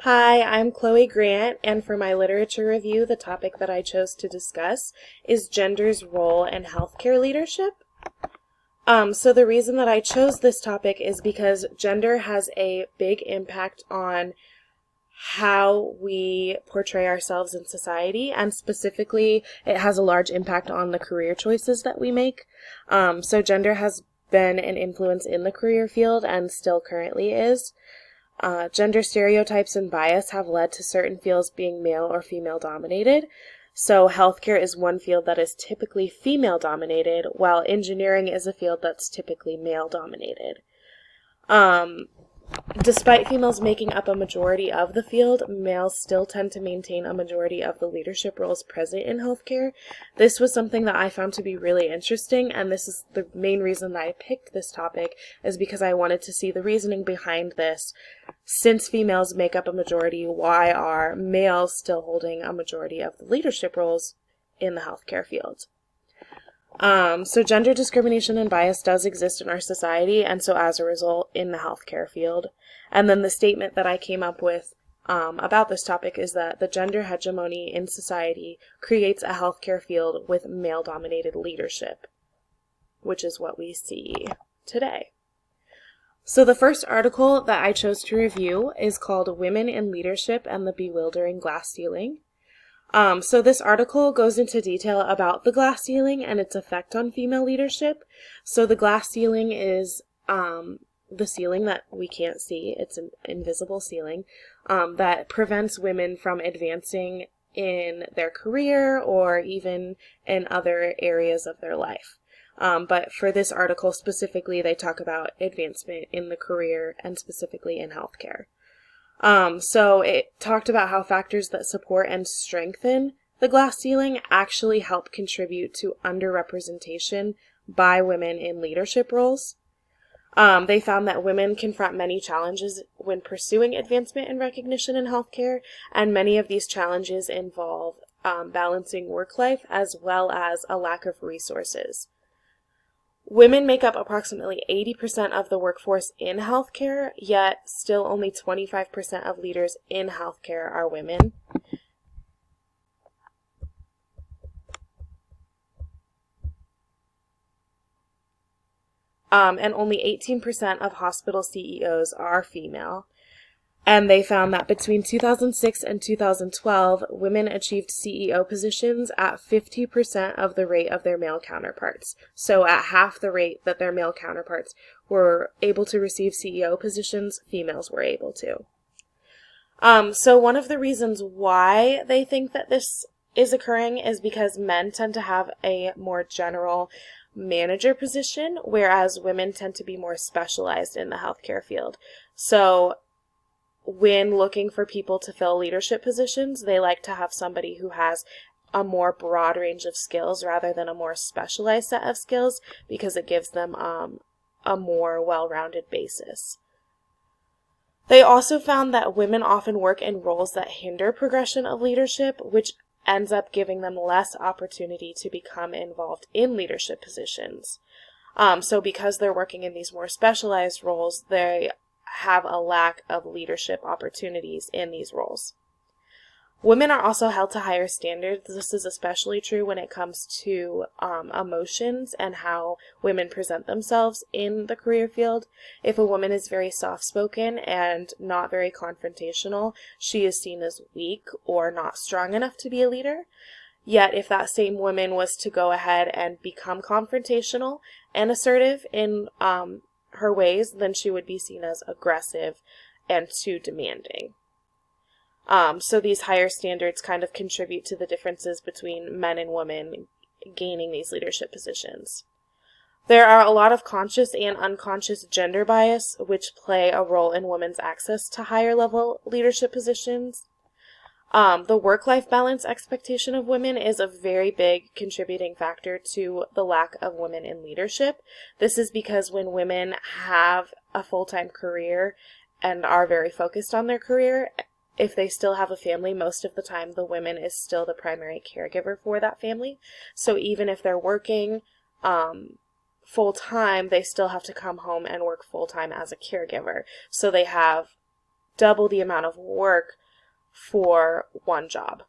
Hi, I'm Chloe Grant, and for my literature review, the topic that I chose to discuss is gender's role in healthcare leadership. So the reason that I chose this topic is because gender has a big impact on how we portray ourselves in society, and specifically, it has a large impact on the career choices that we make. So gender has been an influence in the career field and still currently is. Gender stereotypes and bias have led to certain fields being male or female dominated. So healthcare is one field that is typically female dominated, while engineering is a field that's typically male dominated. Despite females making up a majority of the field, males still tend to maintain a majority of the leadership roles present in healthcare. This was something that I found to be really interesting, and this is the main reason that I picked this topic, is because I wanted to see the reasoning behind this. Since females make up a majority, why are males still holding a majority of the leadership roles in the healthcare field? So gender discrimination and bias does exist in our society, and so as a result, in the healthcare field. And then the statement that I came up with about this topic is that the gender hegemony in society creates a healthcare field with male-dominated leadership, which is what we see today. So the first article that I chose to review is called Women in Leadership and the Bewildering Glass Ceiling. So this article goes into detail about the glass ceiling and its effect on female leadership. So the glass ceiling is the ceiling that we can't see. It's an invisible ceiling that prevents women from advancing in their career or even in other areas of their life. But for this article specifically, they talk about advancement in the career and specifically in healthcare. So it talked about how factors that support and strengthen the glass ceiling actually help contribute to underrepresentation by women in leadership roles. They found that women confront many challenges when pursuing advancement and recognition in healthcare, and many of these challenges involve balancing work life as well as a lack of resources. Women make up approximately 80% of the workforce in healthcare, yet still only 25% of leaders in healthcare are women. And only 18% of hospital CEOs are female. And they found that between 2006 and 2012, women achieved CEO positions at 50% of the rate of their male counterparts. So at half the rate that their male counterparts were able to receive CEO positions, females were able to. So one of the reasons why they think that this is occurring is because men tend to have a more general manager position, whereas women tend to be more specialized in the healthcare field. So when looking for people to fill leadership positions, they like to have somebody who has a more broad range of skills rather than a more specialized set of skills, because it gives them a more well-rounded basis. They also found that women often work in roles that hinder progression of leadership, which ends up giving them less opportunity to become involved in leadership positions. So because they're working in these more specialized roles, they have a lack of leadership opportunities in these roles. Women are also held to higher standards. This is especially true when it comes to emotions and how women present themselves in the career field. If a woman is very soft-spoken and not very confrontational, she is seen as weak or not strong enough to be a leader. Yet if that same woman was to go ahead and become confrontational and assertive in her ways, then she would be seen as aggressive and too demanding. So these higher standards kind of contribute to the differences between men and women gaining these leadership positions. There are a lot of conscious and unconscious gender bias which play a role in women's access to higher level leadership positions. The work-life balance expectation of women is a very big contributing factor to the lack of women in leadership. This is because when women have a full-time career and are very focused on their career, if they still have a family, most of the time the woman is still the primary caregiver for that family. So even if they're working full-time, they still have to come home and work full-time as a caregiver. So they have double the amount of work for one job.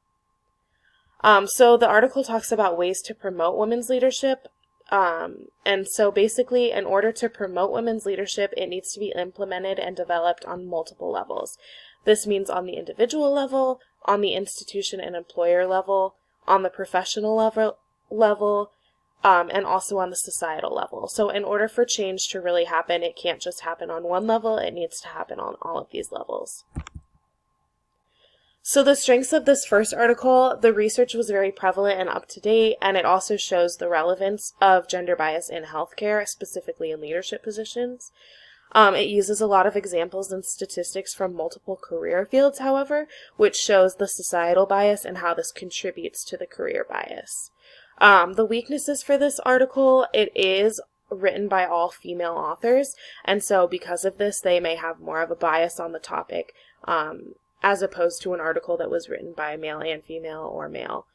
So the article talks about ways to promote women's leadership. And so basically, in order to promote women's leadership, it needs to be implemented and developed on multiple levels. This means on the individual level, on the institution and employer level, on the professional level, and also on the societal level. So in order for change to really happen, it can't just happen on one level, it needs to happen on all of these levels. So the strengths of this first article, the research was very prevalent and up to date, and it also shows the relevance of gender bias in healthcare, specifically in leadership positions. It uses a lot of examples and statistics from multiple career fields, however, which shows the societal bias and how this contributes to the career bias. The weaknesses for this article, it is written by all female authors, and so because of this, they may have more of a bias on the topic, as opposed to an article that was written by male and female or male.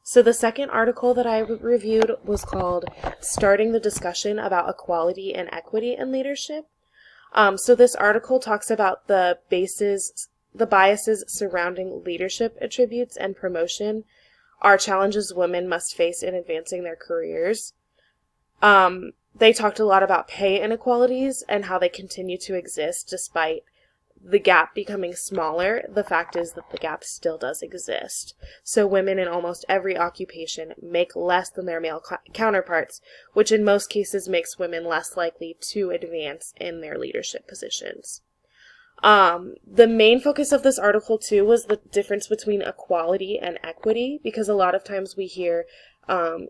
So the second article that I reviewed was called Starting the Discussion About Equality and Equity in Leadership. So this article talks about the biases surrounding leadership attributes and promotion are challenges women must face in advancing their careers. They talked a lot about pay inequalities and how they continue to exist despite the gap becoming smaller. The fact is that the gap still does exist. So women in almost every occupation make less than their male counterparts, which in most cases makes women less likely to advance in their leadership positions. The main focus of this article, too, was the difference between equality and equity, because a lot of times we hear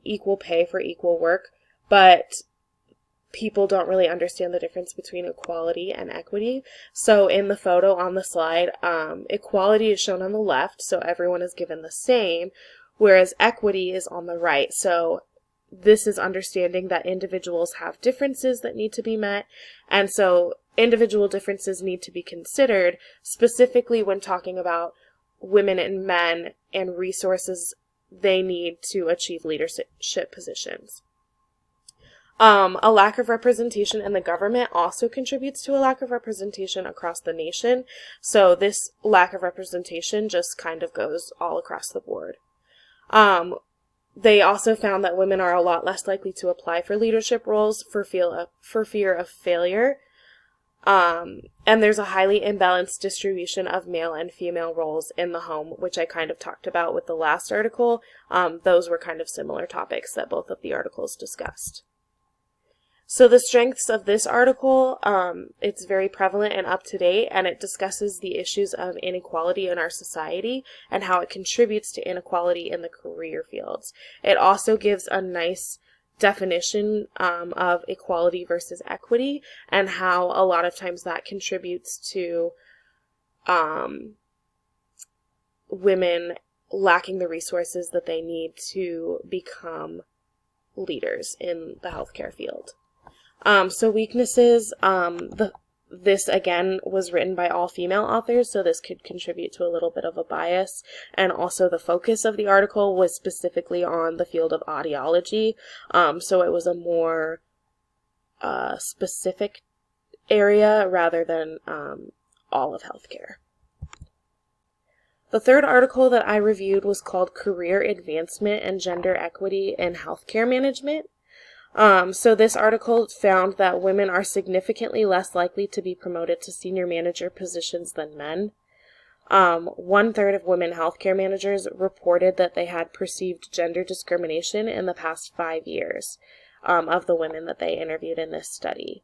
equal pay for equal work, but people don't really understand the difference between equality and equity. So in the photo on the slide, equality is shown on the left, so everyone is given the same, whereas equity is on the right. So this is understanding that individuals have differences that need to be met, and so individual differences need to be considered, specifically when talking about women and men and resources they need to achieve leadership positions. A lack of representation in the government also contributes to a lack of representation across the nation. So this lack of representation just kind of goes all across the board. They also found that women are a lot less likely to apply for leadership roles for fear of failure. And there's a highly imbalanced distribution of male and female roles in the home, which I kind of talked about with the last article. Those were kind of similar topics that both of the articles discussed. So the strengths of this article, it's very prevalent and up to date, and it discusses the issues of inequality in our society and how it contributes to inequality in the career fields. It also gives a nice definition of equality versus equity and how a lot of times that contributes to women lacking the resources that they need to become leaders in the healthcare field. So weaknesses, this again was written by all female authors, so this could contribute to a little bit of a bias, and also the focus of the article was specifically on the field of audiology, so it was a more specific area rather than all of healthcare. The third article that I reviewed was called Career Advancement and Gender Equity in Healthcare Management. So this article found that women are significantly less likely to be promoted to senior manager positions than men. 1/3 of women healthcare managers reported that they had perceived gender discrimination in the past 5 years of the women that they interviewed in this study.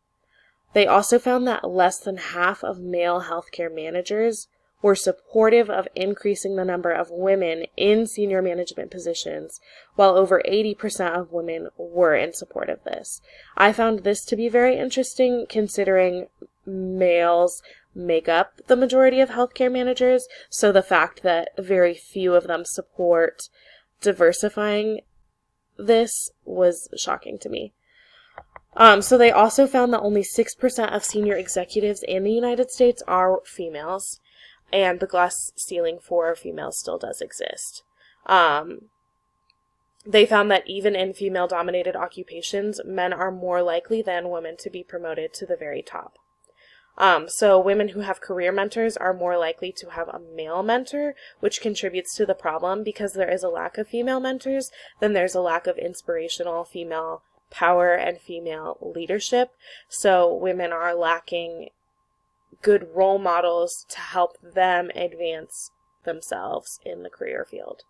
They also found that less than half of male healthcare managers were supportive of increasing the number of women in senior management positions, while over 80% of women were in support of this. I found this to be very interesting considering males make up the majority of healthcare managers, so the fact that very few of them support diversifying this was shocking to me. So they also found that only 6% of senior executives in the United States are females, and the glass ceiling for females still does exist. They found that even in female-dominated occupations, men are more likely than women to be promoted to the very top. So women who have career mentors are more likely to have a male mentor, which contributes to the problem because there is a lack of female mentors, then there's a lack of inspirational female power and female leadership. So women are lacking good role models to help them advance themselves in the career field.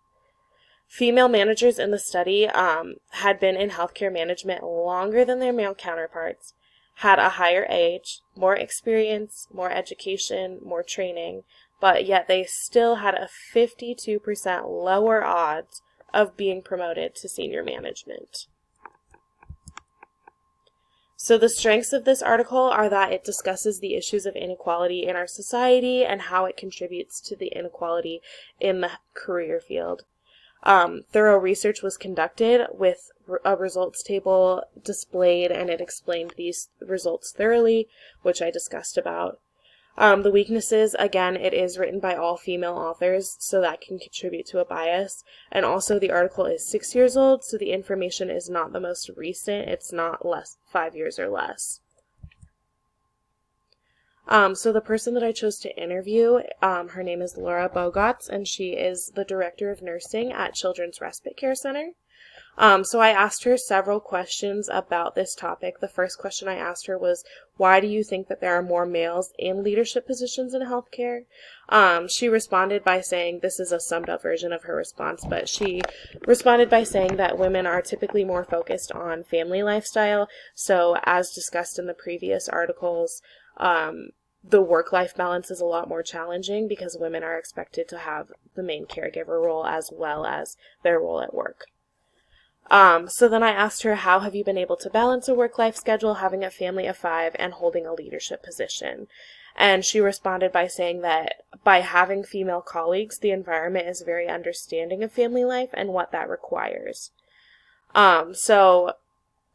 Female managers in the study had been in healthcare management longer than their male counterparts, had a higher age, more experience, more education, more training, but yet they still had a 52% lower odds of being promoted to senior management. So the strengths of this article are that it discusses the issues of inequality in our society and how it contributes to the inequality in the career field. Thorough research was conducted with a results table displayed, and it explained these results thoroughly, which I discussed about. The weaknesses, again, it is written by all female authors, so that can contribute to a bias. And also the article is 6 years old, so the information is not the most recent. It's not 5 years or less. So the person that I chose to interview, her name is Laura Bogots, and she is the Director of Nursing at Children's Respite Care Center. So I asked her several questions about this topic. The first question I asked her was, why do you think that there are more males in leadership positions in healthcare? She responded by saying, this is a summed up version of her response, but she responded by saying that women are typically more focused on family lifestyle. So as discussed in the previous articles, the work-life balance is a lot more challenging because women are expected to have the main caregiver role as well as their role at work. So then I asked her, how have you been able to balance a work-life schedule, having a family of 5, and holding a leadership position? And she responded by saying that by having female colleagues, the environment is very understanding of family life and what that requires. So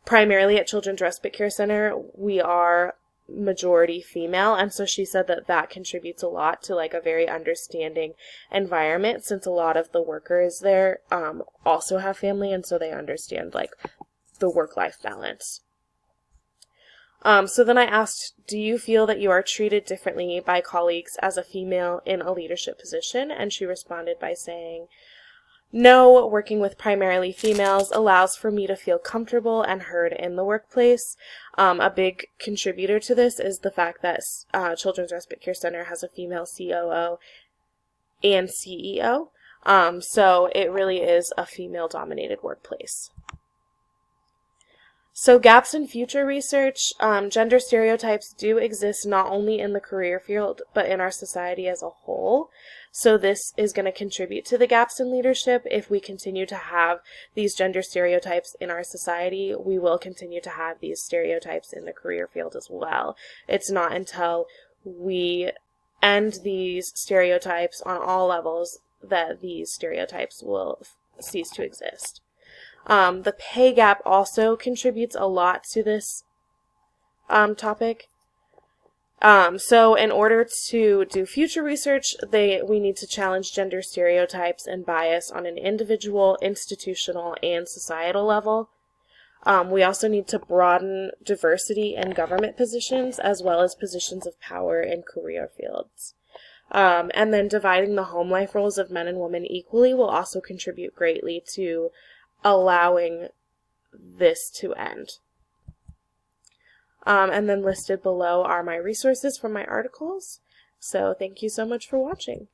primarily at Children's Respite Care Center, we are majority female, and so she said that that contributes a lot to like a very understanding environment, since a lot of the workers there also have family, and so they understand like the work-life balance. So then I asked, do you feel that you are treated differently by colleagues as a female in a leadership position? And she responded by saying, no, working with primarily females allows for me to feel comfortable and heard in the workplace. A big contributor to this is the fact that Children's Respite Care Center has a female COO and CEO. So it really is a female-dominated workplace. So gaps in future research, gender stereotypes do exist not only in the career field, but in our society as a whole. So this is going to contribute to the gaps in leadership. If we continue to have these gender stereotypes in our society, we will continue to have these stereotypes in the career field as well. It's not until we end these stereotypes on all levels that these stereotypes will cease to exist. The pay gap also contributes a lot to this topic. So in order to do future research, we need to challenge gender stereotypes and bias on an individual, institutional, and societal level. We also need to broaden diversity in government positions as well as positions of power in career fields. And then dividing the home life roles of men and women equally will also contribute greatly to allowing this to end. And then listed below are my resources from my articles. So thank you so much for watching.